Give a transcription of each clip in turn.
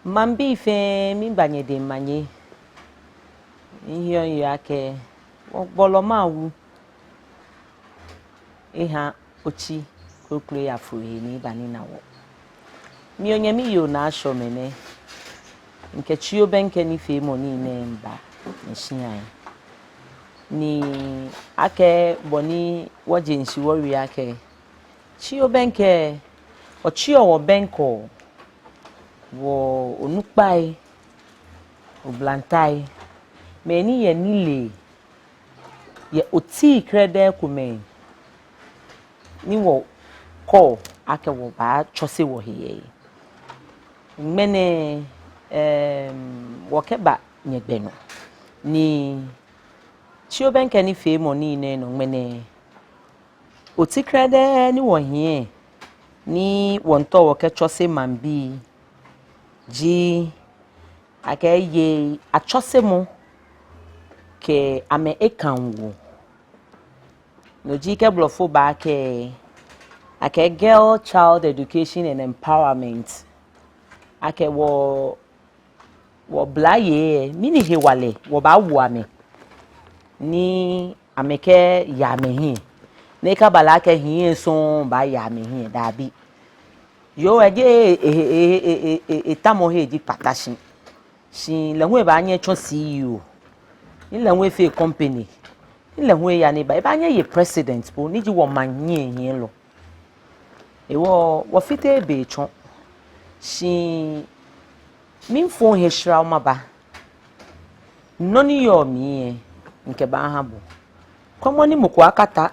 Mambi fe mi banye de manye. Iyo yake. Bolo mawu. Eha ochi kokure ya fuhi ni bani na wo. Mi onye mi yo na shormeh ne. Nke chi OBÄN ke ni fe mo ni ne mba. Nshian. Ni ake boni waje nshi wori ake. Chi OBÄN ke ochi owo benko. Wo onukpai oblantai meni ye nile ye oti krede kume ni wo ko ake wo ba chose wo hiye mene wo keba nyegbeno ni chi OBÄN ke ni fe mo ni ne no mene oti krede ni wo hiye ni wonto wo ke chose mambi ji akaye achosemo ke ame ekanwo no ji ke blofo ba ke ake girl child education and empowerment ake wo blaye mini he wale wo ba wo ame ni ameke ya me hin ne ka bala ke hin so ba ya me hin da bi yo eje etamo he di patashi si lenwe ba anye chon CEO ni lenwe fe company ni lenwe ya ne ba anye ye president po ni ji wo manye yin lo wo fite be chon si min fo he shra ma ba noni yo mi nke ba ha bo komo ni moko akata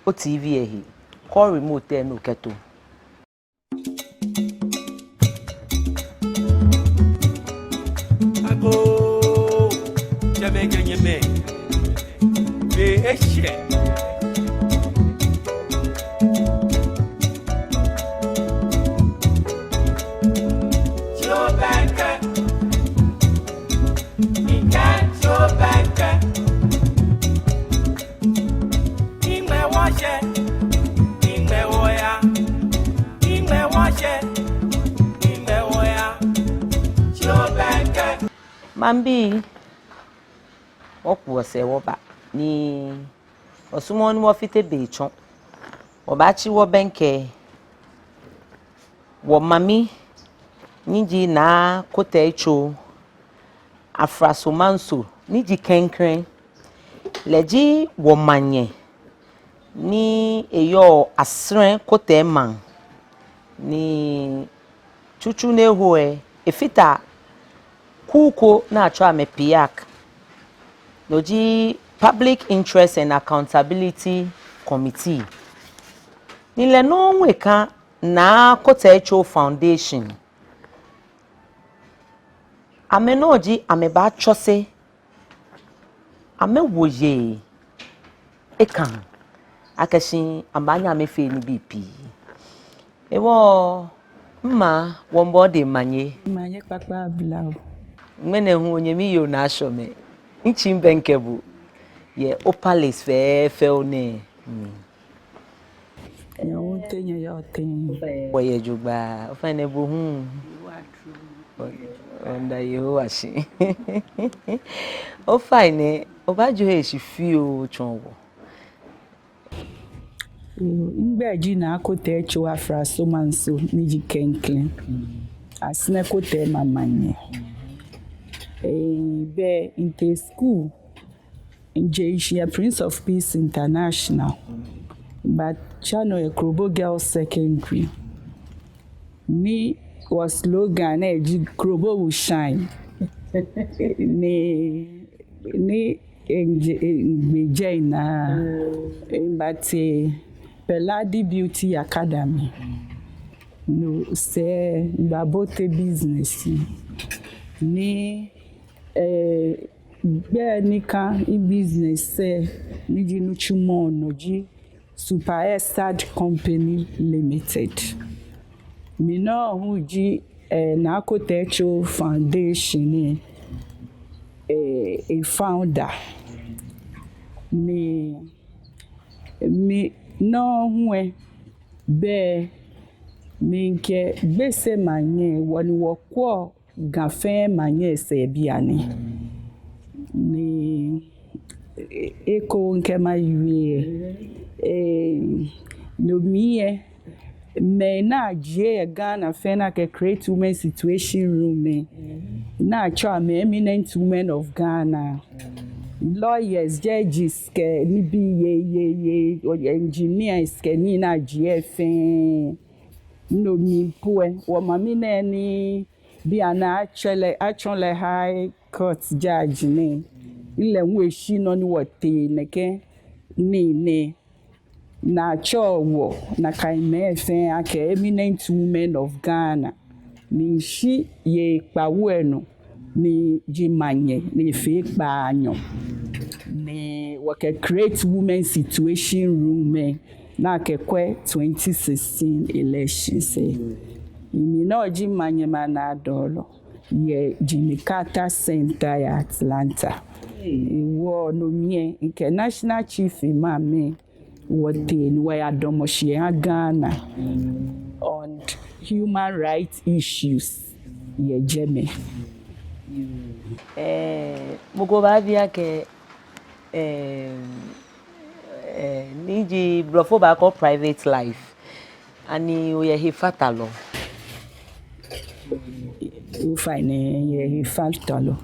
o TV ehi call remote no keto Mambi okwo se wo ba ni osumo ni wo fite be chon oba chi OBÄN ke wo mami niji na Koteitsoo Afrasomanso niji kenkren leji wo manye ni eyo asren Koteiman ni chuchu ne hoe efita kuko na achọ amepiak noji Public Interest and Accountability Committee nile no nweka na Koteitsoo Foundation amenoji ameba chose amewoye ekan akashi ambanya amefe ni BP ewo mma wombo de manye kpakpa blau mene hu onye mi yo na shormeh nchi mbenkebu ye opalis fe one yo tenye yo ten boye jugba ofane bu hu onda yo ashi o fine obajo he shi fi o chonwo ngbeji na Koteitsoo Afrasomanso niji kenklen asne Koteiman Manye be inte school in Prince of Peace International but chano a Krobo Girls Secondary ni was slogan Krobo will shine ni na but Peladi Beauty Academy no say babote business ni Nika in business niji nuchumo noji Super Estad Company Limited. Mina huji NAA KOTEITSOO Foundation a founder ni mi no hwe be minke gbese manye woni wokwo gafe manye se biane ni eko nke ma yue no miye me na je Ghana fe na ke create women situation room na cha me eminent women of Ghana lawyers judges ke ni bi ye engineers ke ni na GF no mi poe wo mami na ni bi ana actually high court judge ni ile nwe shi no ni wote neke ni na chowo na kaime fe ake eminent women of Ghana ni shi ye pawenu ni jimanye ni fe pa anyo ni wake create women situation room na kekwe 2016 elections imi na jimanye mana dolo ye Jimmy Carter Center ya Atlanta wo no mie international chief imam wote ni wa domoshie Ghana on human rights issues ye jeme mugo ba bia ke niji brofo ba ko private life ani o ye he fatalo o fine ye fatalo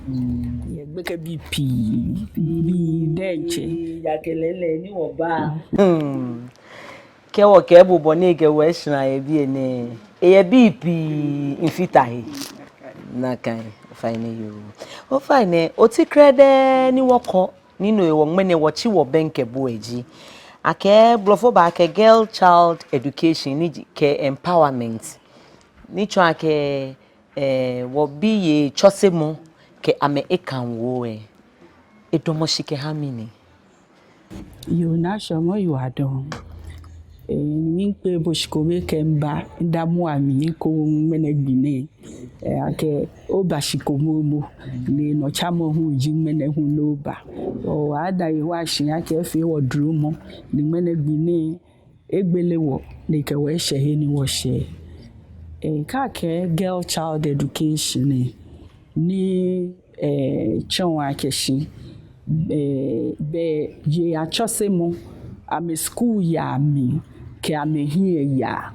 ye gbeke BP bi denche ya kelele ni wo ba ke wo ke bubo ni ke we shina ye bi ene ye BP infitahi na kan fine you o fine o ti krede ni woko ninu e wo mene wo chi wo benke bo eji ake blofo ba ke girl child education ni ke empowerment ni cho ake wo bi ye chosemo ke ame ekanwo edomoshike hamini you na shomo you adon mi pe boshiko we kemba ndamu ami ko menegbine ake obashiko momo ni no chamo hu ji mene hu loba o ada yi wa shin ake fe wodru mo ni menegbine egbelewo ni ke we shehe ni wo she ka ke girl child education ni chon akeshi be ye achosemo ame school ya mi ke ame here ya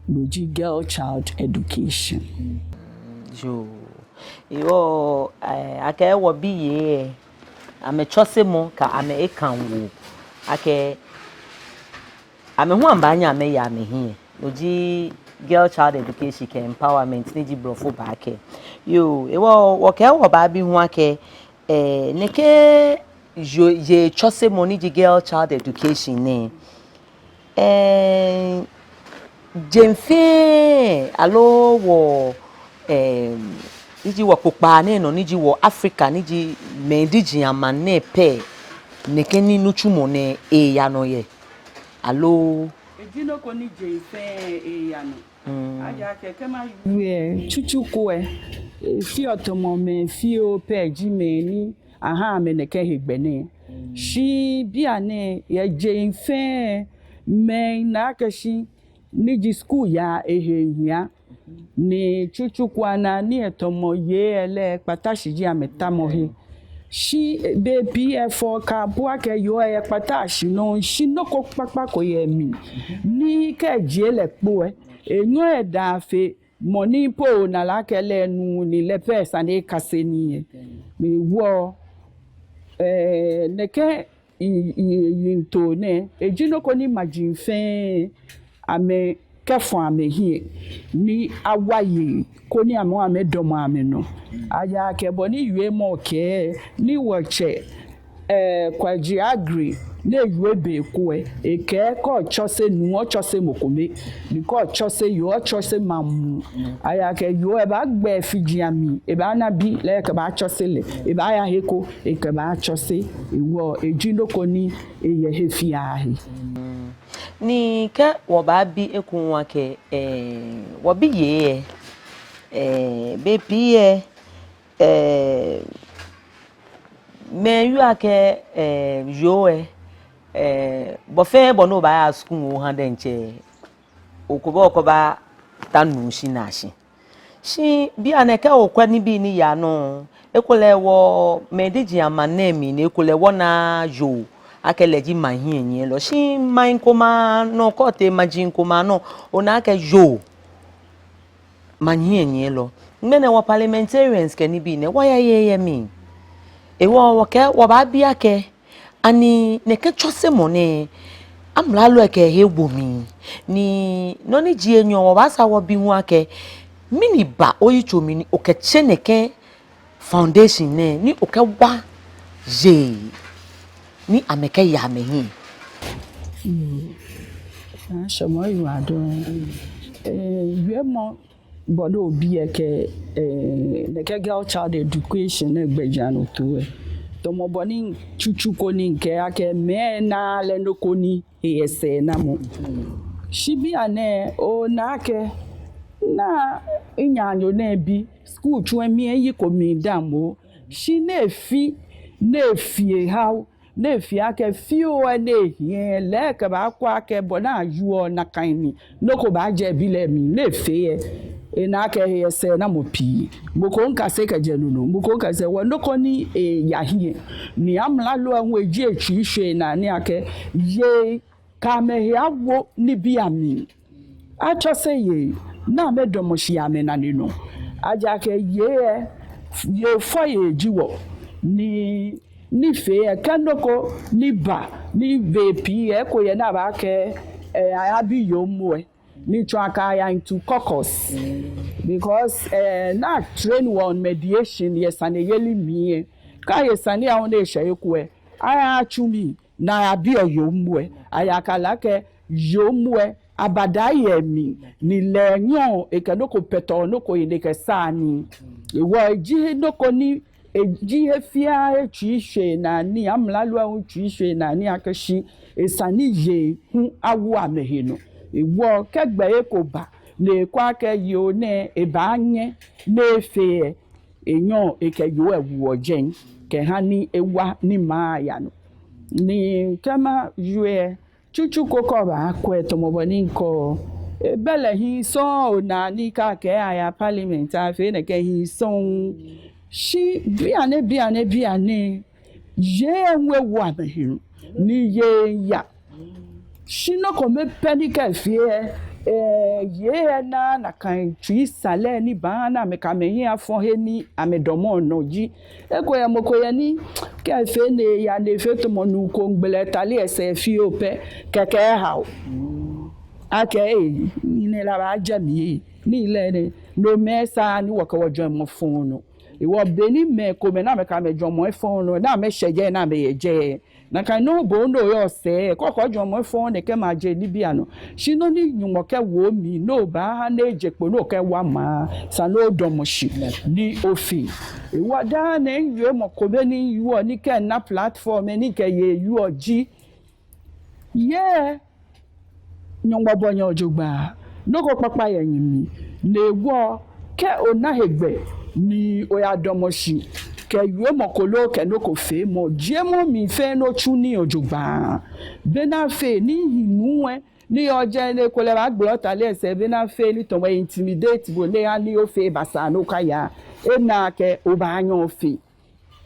loji girl child education jo yo ake wo bi ye ame chosemo ka ame ekanwo ake ame hu ambanya ame ya ame here loji girl child education ke empowerment ni ji brofo ba ke yo wo ke wo ba bi hu ake neke je chose money di girl child education ne jemfe alo wo niji wo popa ne no niji wo Africa niji mendiji amane pe neke ni nuchumo ne ya no ye alo ejino ko ni jemfe ya no aja keke ma we chuchuko fi otomo me fi o pe ji me ni aha me neke hegbene shi biane ye jemfe me na kashi ni school ya ehia ni chuchukwa na ni etomo ye ele patashi ji ametamo he shi baby efo ka bua ke yo e patashi no shi no ko papa ko ye mi ni ke je le po enyo e da fe money po na la kele nu ni le pesa ni kaseni mi wo neke into ne ejinoko ni majinfe ame kefo ame hie ni awaye ko ni ame domo ame no aya ke bo ni yue mo ke ni woche kwaji agri ne yue be koe e ke ko chose nu chose mokome ni ko chose yo chose mamu aya ke yo e ba gbe fijiami e ba na bi le ke ba chose le e ba ya heko e ke ba chose e wo e jinoko ni e ye hefi ahi ni ke wo ba bi ekunwa ke wo bi ye be bi me yu ake yo bo fe bo no ba school wo han den che okoba tanu shi na shi bi aneke okwa ni bi ni ya no ekole wo mediji amanemi ni ekole wo na yo akeleji mahin yin lo shi main koma no kote majin koma no ona ke yo mahin yin lo ngene wo parliamentarians ke ni bi ne wa ye mi ewo ke wo ba bia ke ani ne ke chose mone amla lo ke hegbo mi ni no ni ji enyo wo ba sa wo bi hu ake mini ba oyi chomi ni oke cheneke foundation ne ni oke wa je ni ameke ya mehin shormeh you ado yemo bodo obi eke ne ke girl child education e gbejanu to to mo boni chuchu ko ni nke ake me na le no ko ni ese na mo shibi ane o na ke na inyanyo na bi school chu emi yi ko mi damo shi na fi how na fi ake fi o ne hie le ke ba kwa ke bona yu na kan ni no ko ba je bi le mi na fi na ke ese na mo pi mo ko nka se ka je no mo ko nka se wo no ko ni ya hie ni amla lo anwe ji echi hwe na ni ake ye ka me ya wo ni bi ami a cho se ye na me do mo shi ame na ni no aja ke ye fo ye jiwo ni fe kanoko ni ba ni vepi ko ye na ba ke abi yo mo ni traka ya into caucus because na train one mediation yes and yeli mi ka yes and ya won dey shey ku aya chumi na abi yo mo aya kala ke yo mo abada ye mi ni lenyon e kanoko peto no ko inde ke sani wo ji no ko ni eji hefia etwihwe na ni amlalu a etwihwe na ni akashi esani ye hu awu amehe no ewo kegbe ekoba le kwa ke yo ne ebanye na efe enyo ekeyo ewu ojen ke hani ewa ni maya no ni kama yue chuchu kokoba akwe to moboni nko bele hi so na ni ka ke aya parliament afi ne ke hi so shi biane ye enwe wo amehiru ni ye ya shi no ko me pedika fie ye na kan twi sale ni ba na me ka me hin afo he ni amedomo no ji eko ya moko ya ni ke fe ne ya ne fe to mo nu ko ngbele tali ese fi ope keke ha ake ni ne la ba jami ni le ne no mesa ni woko wojo mo fun no iwo beni me ko me na me ka me jomo efon no na me sheje na me yeje na kan no bo no yo se kokko jomo efon ne ke ma je ni bia no shi no ni nyumo ke wo mi no ba ha na ejepo no ke wa ma sa no domo shi ni ofi iwo da na yue mo ko be ni yu ni ke na platform ni ke ye yu oji ye nyombo bonyo ojugba no ko papa yin mi le wo ke ona hegbe ni oya domoshi ke yue mokolo ke no ko fe mo jemo mi fe no chuni ojugba bena fe ni hinuwe ni oje le ko le ba gbo ta le se bena fe ni to we intimidate bo le ani o fe basa no kaya na ke o ba yan fe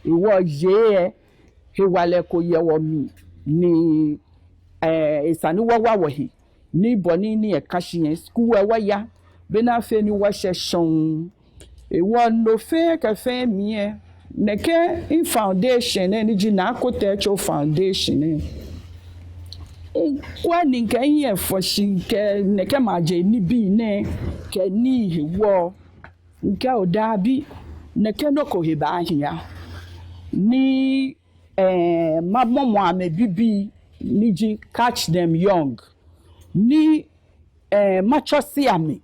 iwo ye he wale ko ye wo mi ni isani wa wo hi ni boni ni e kashi yen school wa ya bena fe ni wa sheshon ewo no fe ka fe mie neke in foundation ni NAA KOTEITSOO foundation kwa ni nke yen fo shinke neke maje ni bi ne ke ni hewo nke odabi neke no ko heba ahia ni mamomo ame bibi niji catch them young ni macho si ame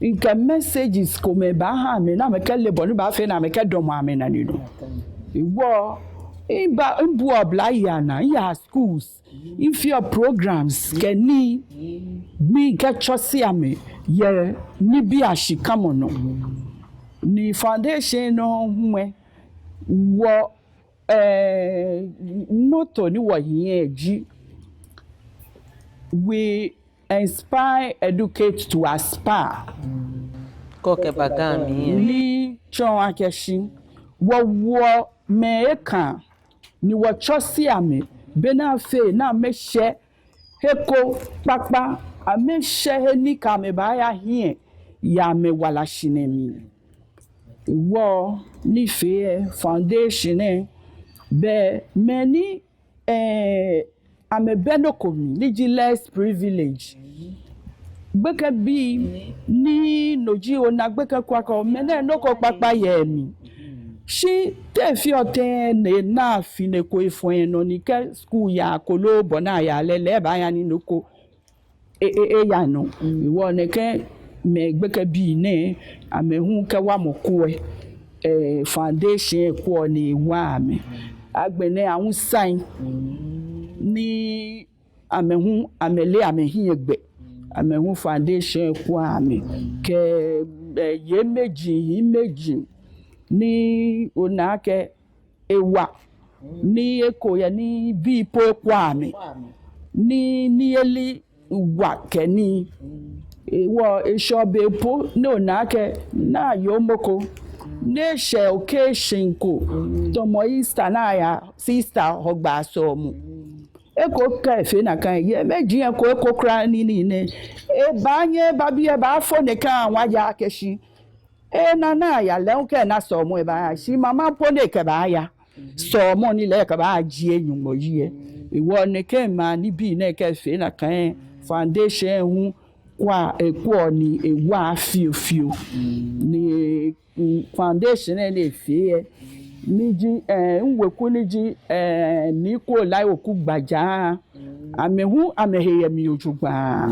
inka messages ko me ba ha me na me ka lebo ni ba fe na me ka domo ame na ni no iwo imba mbu obla ya na ya schools if your programs keni mi ka chosi ame ye ni bi ashikamo no ni foundation no hwe wo moto ni wo yin eji we inspire educate to aspire koke bagami ni chon akeshi wo meka ni wo chosi ame bena fe na meshe heko papa ameshe heni ka me ba ya hie ya me wala shinemi wo ni fe foundation be many ame benoko mi ni less privilege gbeke bi ni noji ona gbeke kwako mene noko papa ye mi shi te fi ote ne na fi ne ko ifon no ni ke school ya kolo bona ya lele ba ya ni noko ya no iwo ne ke me gbeke bi ne ame hu ke wa moko foundation ko ni wa me agbene awun sign ni amehu amele amehin egbe amehu foundation ko ame ke ye meji ni onake ewa ni eko ya ni bi po ko ame ni eli wa keni ewo eshobe po no nake na yomoko neshe occasion ko tomo Easter na ya sister hogba so mu eko ka efe na kan ye meji en ko eko kra ni ne banye babi e ba fo ne kan wa ya keshi na ya le nke na so mu e ba shi mama po ne ke ba ya so mu ni le ke ba ji enyun mo yi iwo ne ke ma ni bi ne ke efe na kan foundation hu kwa eko ni ewa fio ni foundation na fie niji nweku niji ni ko lai oku gbaja amehu ameheye mi ojugba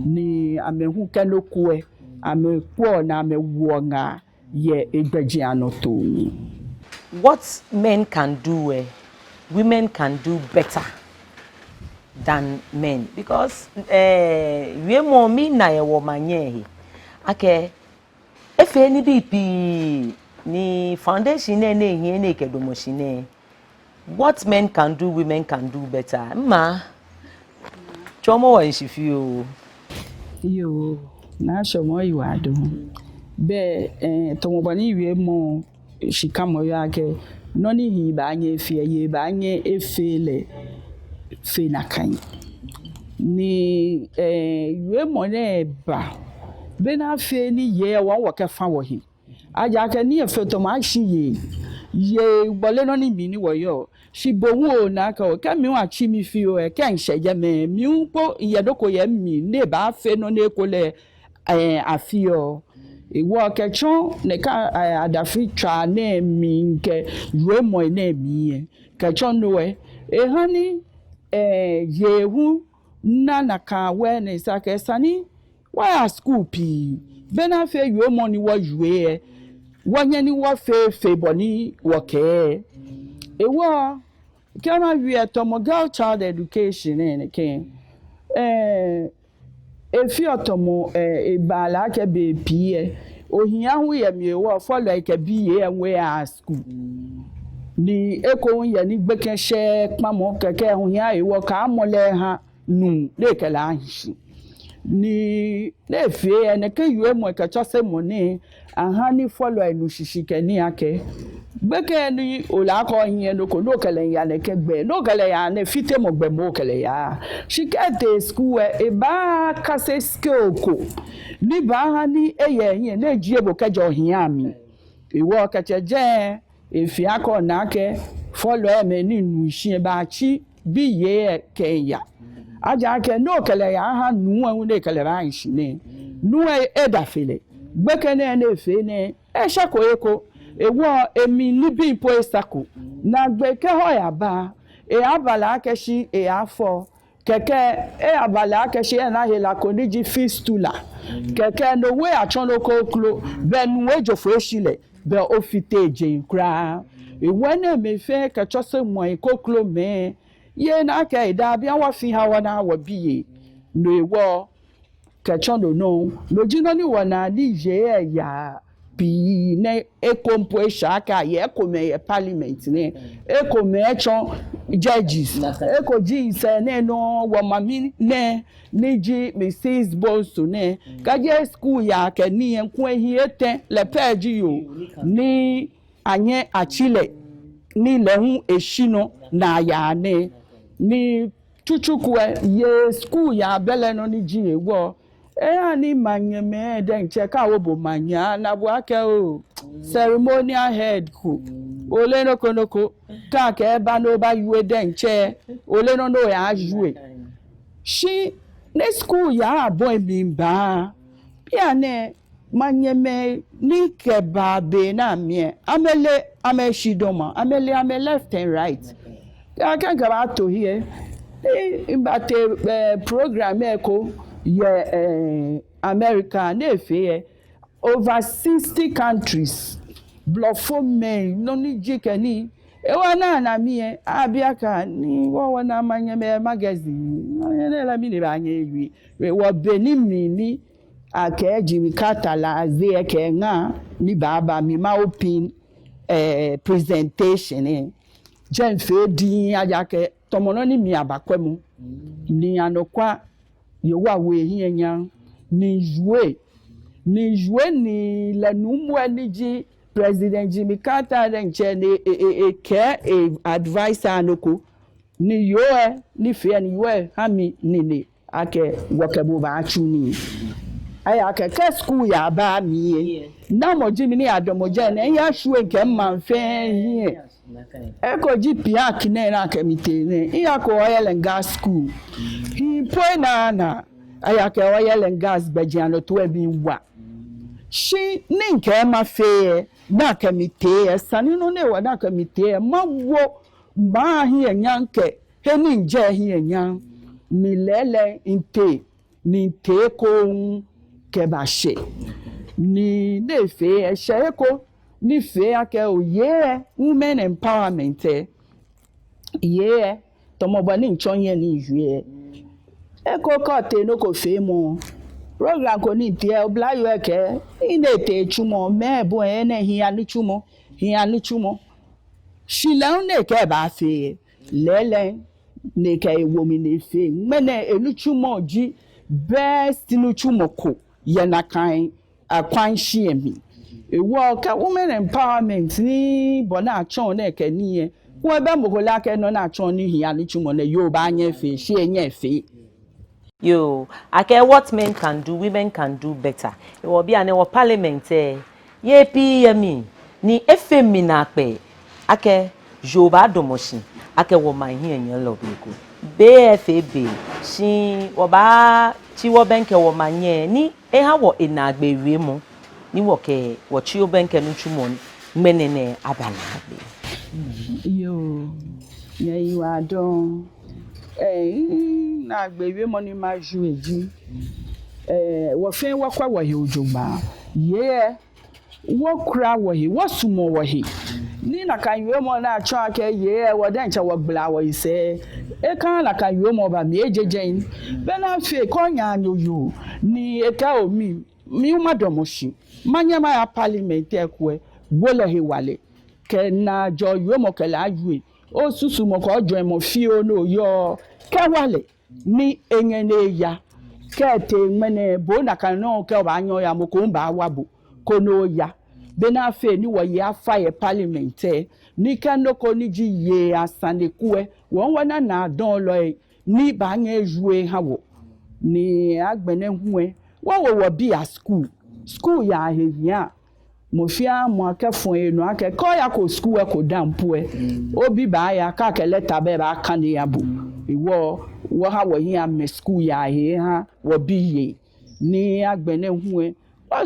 ni amehu keloku ameku na amewo nga ye egbeji anoto mi. What men can do women can do better than men, because we mo mi na ye wo manye ake efe ni BP ni foundation na ehie na ekedomoshine. What men can do women can do better. Ma chomo wa nshifio yo na shomo iwado be tomobani we mo shikamo yo ake noni hi ba anye fie ye ba anye efele fe na kan ni we mo ne ba be na fe ni ye won wo ke fa wo hi aja ke ni efe to ma shi ye bole no ni mi ni wo yo shi bowu na ka o ke mi wa chi mi fi o ke nseje me mi unpo iyedoko ye mi ne ba fe no ne ko le afi o iwo ke chon ne ka adafi twa na mi nke we mo na mi ke chon no hani yehu na ka awareness aka sani why school pi bena fe yo money wo yuwe wanya ni wo fe boni wo ke ewo kama wi atomo girl child education en ke efi atomo ibala ke be pie ohia hu ye mi wo follow ke bi ye we a school ni eko ye ni gbeke she pamo keke ohia ewo ka amole ha nu le ke la hi ni le fie ene ke yue mo ke chose mo ni aha ni follow enu shishike ni ake gbeke ni ola ko yin no ko no kele ya ne ke gbe no kele ya ne fite mo gbe mo kele ya shikete school e ba kase skill ko ni ba ha ni eye yin na ji ebo kejo hin ami iwo keche je efi akọ na ke follow me ni nu shi ba chi bi ye ke ya aja ke no kele ya ha nu enu ne kele ba shi ne nu e da fele gbeke ne na efe ne e shako eko ewo emi ni bi po esako na gbeke ho ya ba e abala keshi e afọ keke abala keshe na hela koniji fistula keke no we achono koklo ben we jofo eshile be ofite je nkra ewene mefe kachose mo koklo me ye na ka ida bia wa fi ha wana wa biye no ewo kachono no lojino ni wana ni je ya bi ne ekompo eshaka ye ekome ye parliament ne ekome echon judges eko ji se ne no wo mami ne niji Mrs. Bonso ne kaje school ya ke ni enku ehiete le page yo ni anye achile ni lehu eshino na ya ne ni chuchukwe ye school ya bele no ni ji ewo ani manye me den cheka wo bo manya na bo ake o ceremonial head ku ole no konoko ka ke ba no ba yue den che ole no ya yue shi ne school ya boy mi ba bia ne manye me ni ke ba be na mie amele ameshidoma ame left and right I can't go out to here but program eko America nefe over 60 countries blofome no ni jikeni ewa na mie abiaka ni wo na manye me magazine na la mi le ba anye wi wo benimi ni akeji mi katala ze ke nga ni baba mi ma open presentation jen fe din ajake tomono ni mi abakwemu ni anokwa yewa we hienya ni jouer ni la numwe ni ji president Jimmy Carter denche ni advisor anoko ni yoe ni fe ni yoe hami ni ake wakebo ba achuni aya ke school ya ba mi na mo Jimmy ni adomoje na ya shuwe nke manfe hie eko ji piak na kemite ne iya ko oil and gas school poi na aya ke oil and gas bejiano to ebi wa shi ni nke ma fe na kemite sani no ne wa na kemite ma wo ba hi nyanke he ni nje hi nyan ni lele ni te ko ke ba she ni ne fe she ko ni fe ake oye women empowerment ye tomobo ni nchonye ni yue eko kote no ko fe mo program ko ni tie oblayo eke ine te chumo mebo ene hi ani chumo shile ne ke ba fe lele ne ke womi ne fe mene elu chumo ji best nu chumo ko ye na kan akwan hie mi ewo ka women empowerment ni bona achon na ke ni wo be mogola ke no na achon ni hi ani chumo na yo ba anye fe shi enye fe yo ake what men can do women can do better e wo bia ne wo parliament ye pmi ni efemi na pe ake joba domoshi ake wo man hi enye lo biko bfb shi wo ba chi wo benke wo manye ni e ha wo enagbe wi mu ni wo ke wo chi wo benke no chumo menene abanabe yo ya you are don na gbewe mo ni ma ju eji wo fe wo kwa wo he ojogba ye wo kura wo he wo sumo wo he ni na kan yo mo na acho ake ye wo den cha wo gbla wo ise e kan na kan yo mo ba mi ejejen be na fe ko nya anyo ni e ka o mi umadomoshi manya ma ya parliament ekwe wo le he wale ke na jo yo mo ke la ju o susu mo ko jo mo fi o no yo ke wale ni enyene ya ke te mene bo na kan no ke ba anyo ya mo ko ba wabo ko no ya be na fe ni wo ya fa ye parliament ni kan no ko ni ji ye asane kuwe won wona na don lo ni ba nya juwe ha wo ni agbene huwe wo bi a school ya hia mo fia mo akefon enu akeko ya ko school e ko dampo obi ba ya ka ke letter be ba kan ya bu iwo wo ha wo hia me school ya ha wo bi ye ni agbene huwe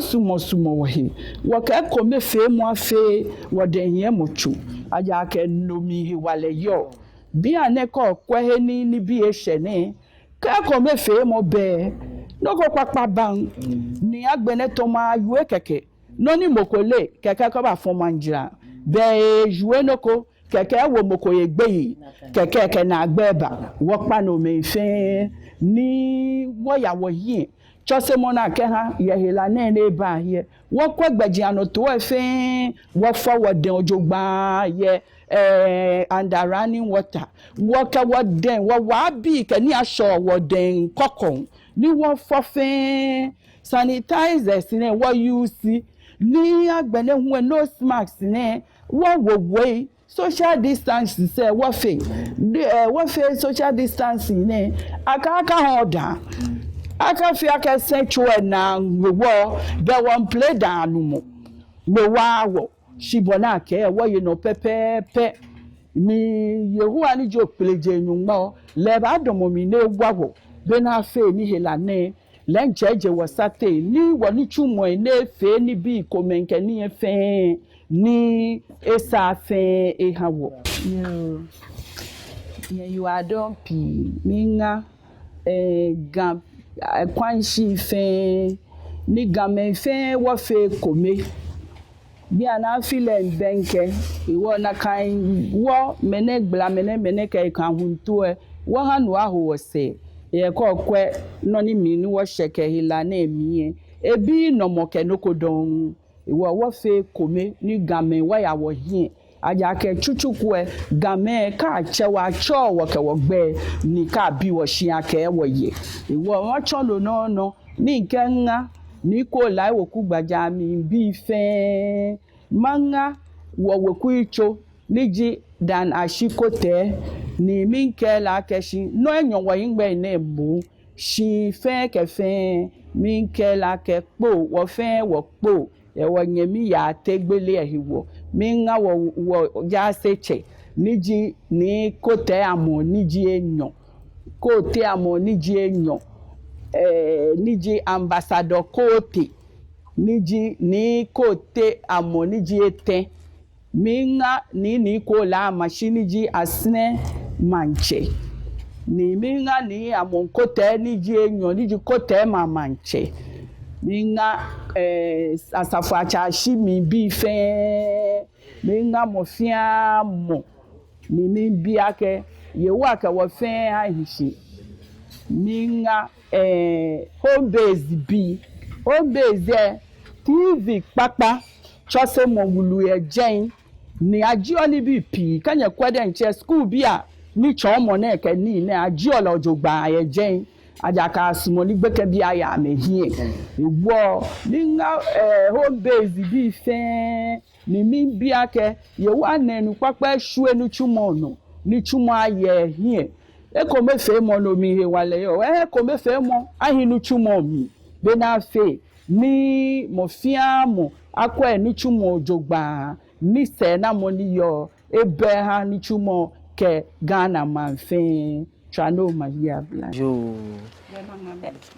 sumo wo he wo ke ko me fe mo afe wo de hia mo chu aja ke no mi wale yo bi ane ko kwa he ni bi e hye ne ka ko me fe mo be no ko papa ban ni agbene to ma yue keke no ni mokole keke ko ba fon manjira be yue no ko keke wo mokoye gbe yi keke ke na agbeba wo pa no me fe ni wo ya wo yin chose mo na ke ha ye hela na ne ba ye wo ko gbaji ano to efe wo forward den ojogba ye under running water wo ka wo den wo wa bi ke ni aso wo den kokon ni wo fofe sanitizers ne wo use ni agbene hu nose mask ne wo social distance say wo fe social distancing ne aka hoda aka fi aka senchwe na wo be won play down mo we wa shibona ke wo ye no pepepe ni yehuwa ni jo pleje nyunmo le ba domo mi ne gwawo be na fe ni helane le ncheje wo sate ni wo ni chumo ne fe ni bi komenke ni efe ni esa fe ehawo you are don pi minga gam kwanshi fe ni gamen fe wo fe kome bi ana file benke iwo na kan wo mene gbla mene ke kan hunto e wo hanu aho wo se ye ko kwe no ni mi ni wo sheke hila na emi ebi no moke no kodon iwo wo fe kome ni gamen wa ya wo hin aja ke chuchuku e gamen ka chewa cho wo ke wo gbe ni ka bi wo shian ke wo ye iwo won cho lo no ni nke nga ni ko lai wo ku gbaja mi bi fe manga wo weku icho niji dan ashikote ni minke la keshi no enyon wo yingbe ne bu shi fe ke fe minke la ke po wo fe wo po e wo nyemi ya tegbele ehiwo minga wo ja seche niji ni kote amo niji enyon kote amo niji enyon niji ambassador kote niji ni kote amo niji ete minga ni ko la machine ji asne manche ni minga ni amo kote niji enyon niji kote ma manche minga asafu achashi mi bi fe minga mo fia mo ni mi bi ake ye wa ka wo fe ahishi minga Homebase bi Homebase TV papa chose mo wulu ejen ni ajio ni bi pi kanye kwede nche school bi a ni chomo na eke ni na ajio la ojogba ejen ajaka asumo ni gbeke bi aya mehie ewo ninga Homebase bi fe ni mi bi ake ye wa nenu papa shu enu chumo no ni chumo aye hie eko me fe mo no mi he wale yo eko me fe mo ahinu chumo mi be na fe ni mo fia mo akwa enu chumo jogba ni se na mo ni yo ebe ha ni chumo ke Ghana man fe trano ma ya bla yo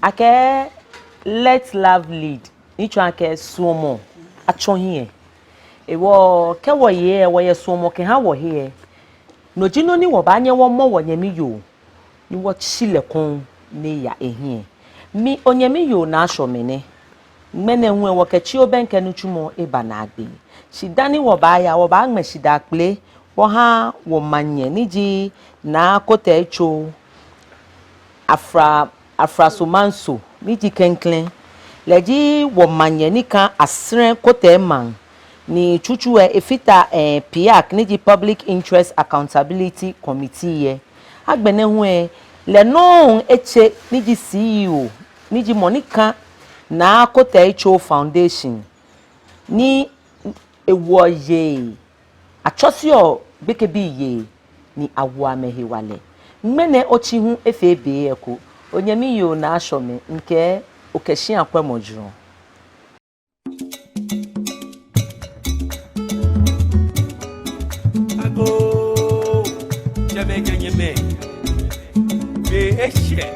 ake let love lead ni twa ke suomo acho hie ewo ke wo ye wo ye suomo ke ha wo hie no jino ni wo ba nye wo mo wo nyemi yo ni wo chilekon ne ya ehie mi onyemi yo na ashomene mene hwe wo ke chi obenke nu chumo eba na agbe shidani wo ba ya wo ba ngme shida ple wo ha wo manye niji na koteitsoo afrasomanso niji kenklen leji wo manye nika asren Koteiman ni chuchu efita PIAC niji Public Interest Accountability Committee ye agbene hwe le no eche niji CEO niji Monica NAA KOTEITSOO Foundation ni ewo ye achosio bekebi ye ni awa mehiwale mmene ochi hu efebe eko onyemi yo na ashome nke okeshi akwemojuru ago jebe genyeme be eshe